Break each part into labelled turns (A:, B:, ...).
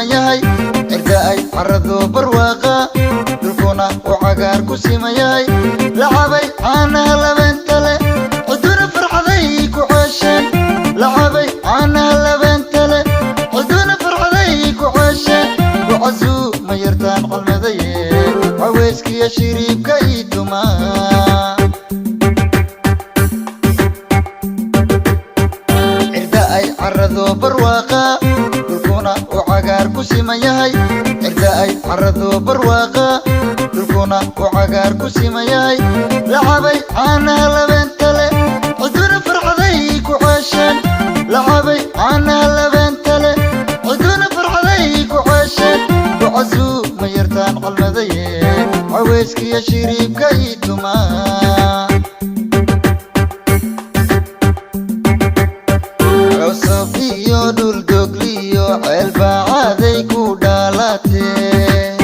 A: simayahay cirka ay carradu barwaaqa dhulkuna uu cagaar ku simayahay lacabay caanaha labeenta leh ciduna farxaday ku ceesheen lacabay caanaha labeenta leh ciduna farxaday ku ceesheen wacazuu ma yartaan qalmadaye caweyskiya shiriibka ii tumaa carradu barwaaqa dhulkuna uu cagaar ku simayahay cirka ay carradu barwaaqa dhulkuna uu cagaar ku simayahay lacabay caanaha labeenta leh ciduna farxaday ku ceesheen lacabay caanaha labeenta leh ciduna farxaday ku ceesheen wacazuu ma yartaan qalmadaye caweyskiya shiriibka ii tumaa iyo dhul dogliyo ceelbaacaday ku dhaalatee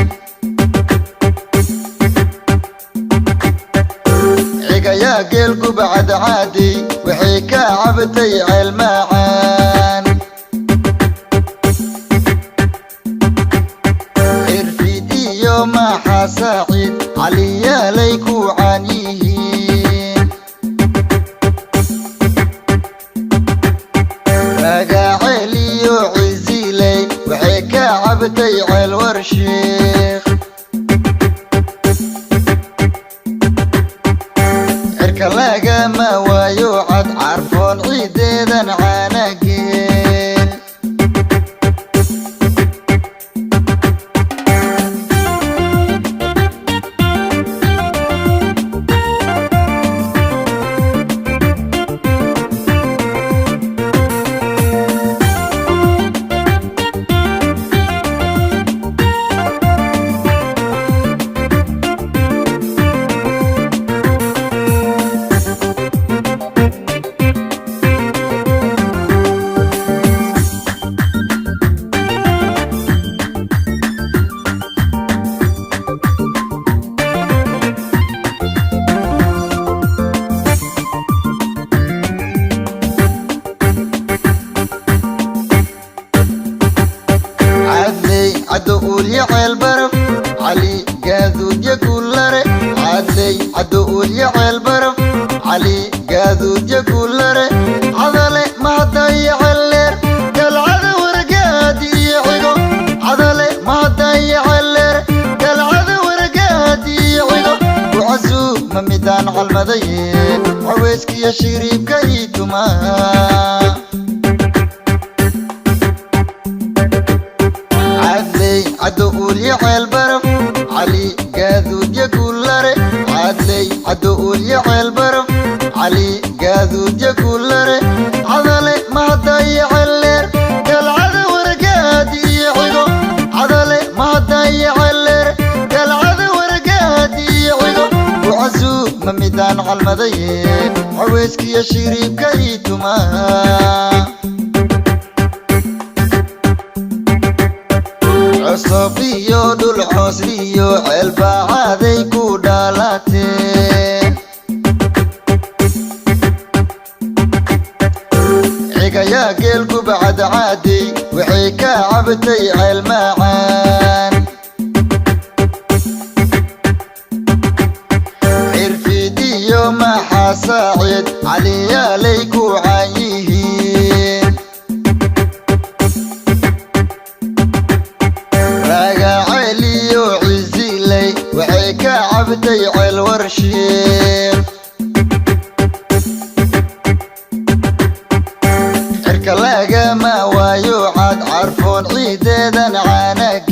A: cigayaa geel ku bacadcaaday waxay ka cabtay ceel macaan cirfid iyo maxaa saaciid caliyaalay ku caan yihiin ragaceel iyo cisiley waxay ka cabtay ceel warshiikh cirka lagama waayo cad carfoon ciideedan caanageel عدو يا عيل برف علي قاذود يقول لري عدو يا عيل برف علي قاذود يقول لري عضلي ما ضيع اللير قال عذا ورقادي يعيقو عضلي ما ضيع اللير قال عذا ورقادي يعيقو وعزو ما ميدان على المضيين عويسك يا شريب كيتما عدو يا عيل برف علي قاذود يقول لري عدو يا عيل برف علي قاذود يقول لري عضلي ما ضيع اللير قال عذا ورقادي يعيقو عضلي ما ضيع اللير قال عذا ورقادي يعيقو وعزو ما ميدان على المضيين عويسك يا شريب كيتما عصبيو دول عصريو ceelbaacaday ku dhaalatee cigayaa geel ku bacadcaaday waxay ka cabtay ceel macaan cirfid iyo maxaa saaciid caliyaalay ku caan yihiin ragaceel iyo cisiley waxay ka cabtay ceel warshiikh cirka lagama waayo cad carfoon ciideedan caanag